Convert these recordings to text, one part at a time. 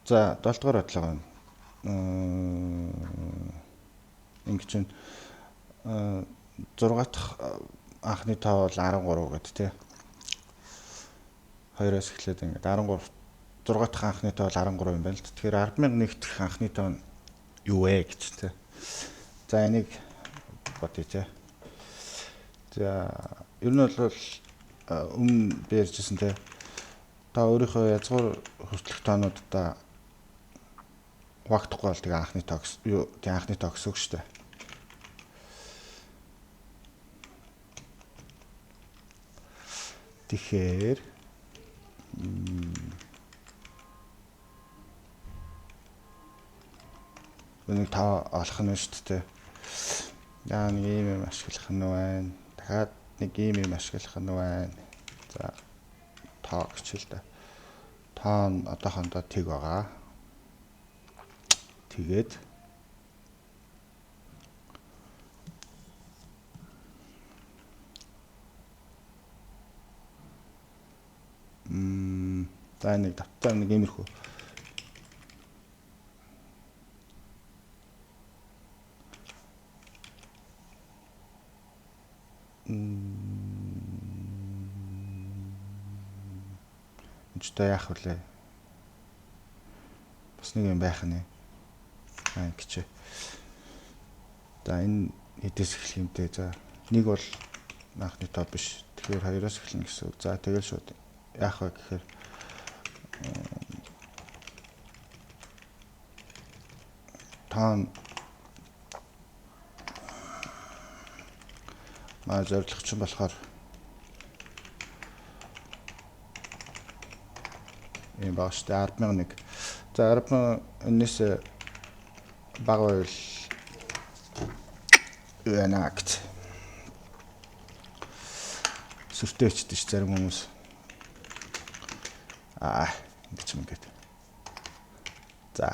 За 7 дугаар бодлого нь ингэж нь 6 дахь анхны тоо бол 13 гэдэг тий. 2-оос эхлээд ингээд 13 6 дахь анхны тоо бол 13 юм байна л. Тэгэхээр 10,001 дахь анхны тоо нь юу вэ гэж тий. За энийг бодъё тий. За ер нь бол өмнө би ярьжсэн тий. Та өөрийнхөө язгуур хүртэлх тоонуудаа хуваагдахгүй бол тэгээ анхны тоо юу тий анхны тоо гэсэн үг шүү дээ. Тэгэхээр нэг тоо олох нь шүү дээ. Яа нэг юм ашиглах нь байна. Дахиад нэг юм ашиглах нь байна. За тоо гэж л дээ. Тоо нь одоохондоо тэг байгаа. Тэгээд за нэг давтар нэг иймэрхүү энэчтэй яах вүлээ? Бас нэг юм байх нэ. Гэж. За энэ эдээс эхлэх юмтэй. За нэг бол анхны тоо биш. Тэгэхээр 2-оос эхэлнэ гэсэн үг. За тэгэл шууд яах вэ гэхээр тоо маа зорилго чинь болохоор ийм баг штэ 10,001. За 10,000-ээс бага байвал юу яана гэж сүртэйчдэж ш зарим хүмүүс ингэж юм гээд. За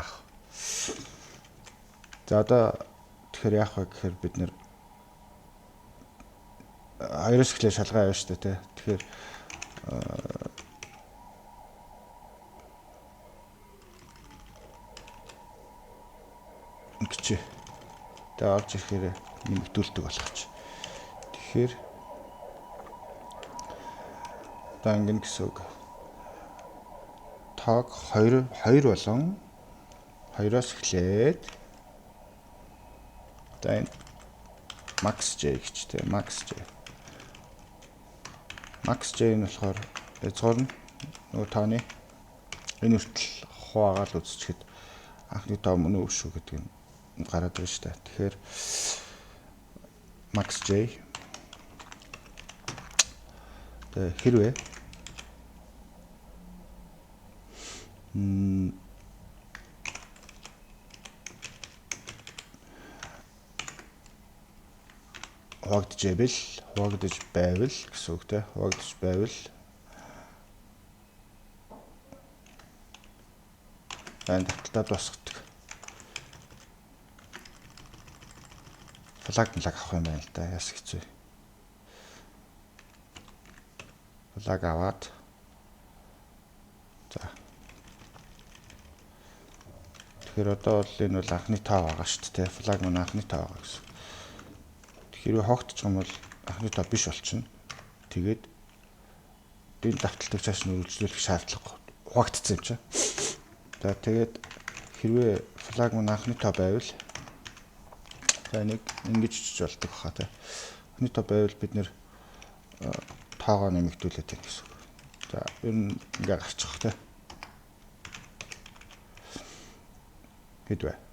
одоо тэгэхээр яах вэ гэхээр бид нэр 2-оос эхлээ шалгаа яваа штэ тий. Тэгэхээр ингэж тэ орж ирэхээр нэмэгдүүлдэг болох ч. Тэгэхээр одоо ингэн гэсэн үг. Тоог 2 болон 2-оос эхлээд за энэ max j гэж тэ max j. Max j нь болохоор язгуур нь нөгөө тооны энэ хүртэл хуваагаал үзчихэд анхны тоо мөн үү шүү гэдэг нь гараад ирж штэ. Тэгэхээр max j хэрвээ хуваагдж байвал гэсэн үг те. Хуваагдж байвал энэ таталтаа дуусгадаг. Флаг авах юм байна л да. Яс хэцүү. Флаг аваад за. Тэгэхээр одоо бол энэ бол анхны тоо байгаа шүү дээ. Флаг мань анхны тоо байгаа гэсэн. Хэрвээ хогтчих юм бол анхны тоо биш болчихно. Тэгээд энэ давталтыг цааш нь үргэлжлүүлэх шаардлагагүй. Хуваагдсан юм чинь. За тэгээд хэрвээ флаг мань анхны тоо байвал за нэг ингэж чиж болдог баха тий. Анхны тоо байвал бид нэр тоогоо нэмэгдүүлээд байна гэсэн. За ер нь ингээ гарчих тий. Гэдвэ.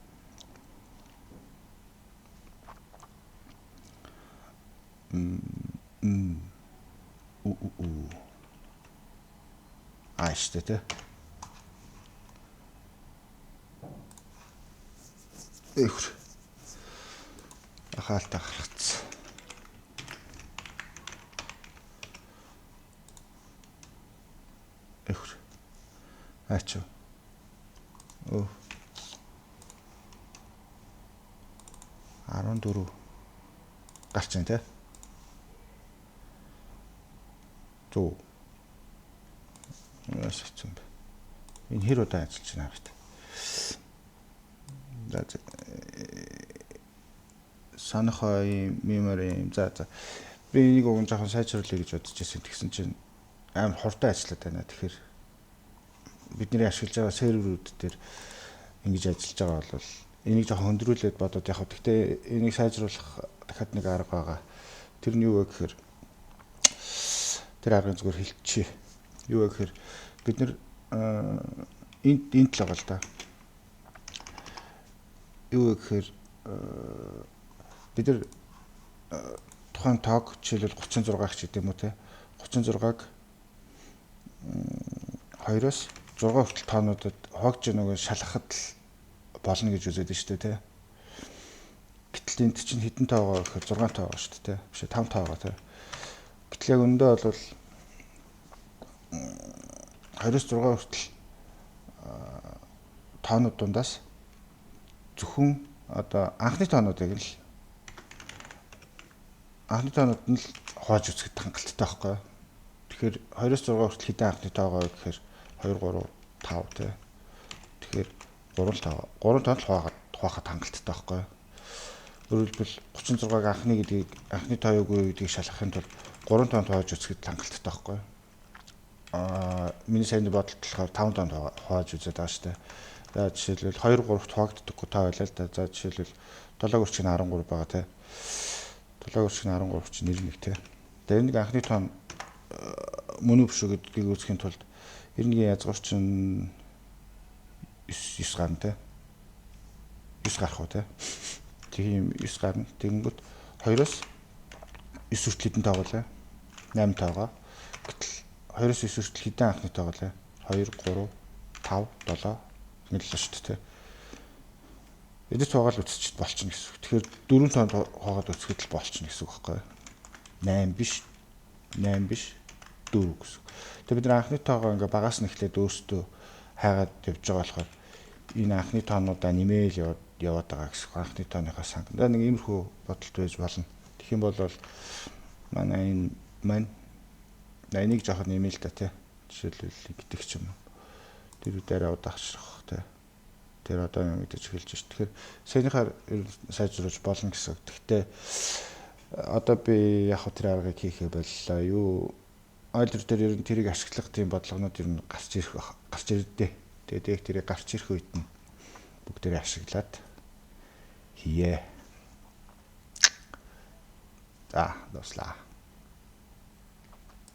Штэ тий. Эхэр. Ахаалтаа гаргацсан. Эхэр. Аач. Оо. 14 гарч ийн тий. Зүү. Яас хэцүү. Энэ хэр удаа ажиллаж байна вэ? санахой memory за би энийг уг жоохон сайжруулъя гэж бодож ирсэн. Тэгсэн чинь амар хурдан ажиллаад байна. Тэгэхээр бидний ашиглаж байгаа серверүүд дээр ингэж ажиллаж байгаа бол энийг жоохон хөндрүүлээд бодоод яг. Гэхдээ энийг сайжруулах дахиад нэг арга байгаа. Тэр нь юу вэ гэхээр тэр аргыг зүгээр хэлчихье. Юу вэ гэхээр бид нэр энд л байгаа л да. Юу вэ гэхээр бид нар тухайн тоог жишээлбэл 36 ч гэдэм үү те 36-аг 2-оос 6 хүртэл тоонуудад хуваагдж байгааг шалгахад л болно гэж үзээд шүү дээ те. Гэтэл энд чинь хэдэн тоо байгаа гэхээр 6 тоо байгаа шүү дээ те. Биш 5 тоо байгаа те. Гэтэл яг өндөө бол 2-оос 6 хүртэл тоонууд дундаас зөвхөн одоо анхны тоонуудыг л хувааж үзэхэд хангалттай байхгүй. Тэгэхээр 2-оос 6 хүртэл хэдэн анхны тоогоо гэхээр 2 3 5 тий. Тэгэхээр 3 тоон хуваахад хангалттай байхгүй. Өөрөөр хэлбэл 36-г анхны тоо юу гэдгийг шалгахын тулд 3 тоон хувааж үзэхэд хангалттай байхгүй. Миний сайн бодолд болохоор 5 тоон хувааж үзээд байгаа шүү дээ. За жишээлбэл 2 3-т хуваагддаггүй тоо байлаа л да. За жишээлбэл 7 гүрчиг 13 байгаа тий. 7 гүрчиг 13 чинь 91 тий. Тэгээ нэг анхны тоон мөн үү биш үү гэдгийг үзэхийн тулд 91-ийн язгуур чинь 9 гарна тий. 9 гарах уу тий. Тийм 9 гарна. Тэгэнгүүт 2-оос 9 хүртэл хэдэн тоо вэ? 8 тоогоо. Гэтэл 2-оос 9 хүртэл хэдэн анхны тоо вэ? 2 3 5 7 ингээл л шүү дээ. Эдгээр цугаал үтсчихэд болчихно гэсэн үг. Тэгэхээр 4 тоонд хаагаад үсгэхэд л болчихно гэсэн үг байхгүй юу? 8 биш 4 гэсэн. Тэгээ бид нар анхны тоогоо ингээ багаас нь эхлээд өөрсдөө хайгаад явж байгаа болохоор энэ анхны тоонуудаа нэмээл яваад байгаа гэсэн. Анхны тооныхоо санганда нэг иймэрхүү бодолт байж болно. Тэгэх юм бол манай энийг жоохон нэмээл та тий. Жишээлбэл гэдэг ч юм уу. Тэр үдээр удаагчлах тий. Тэр одоо юм гэж хэлж байна. Тэгэхээр саяныхаар сайжруулж болно гэсэн. Гэхдээ одоо би яг тэр аргыг хийхээ боллоо. Юу ойлер дээр ер нь тэрийг ашиглах тийм бодлогонууд ер нь гарч ирдээ. Тэгээд тэрийг гарч ирэх үед нь бүгдээрээ ашиглаад хийе. За, дуслаа.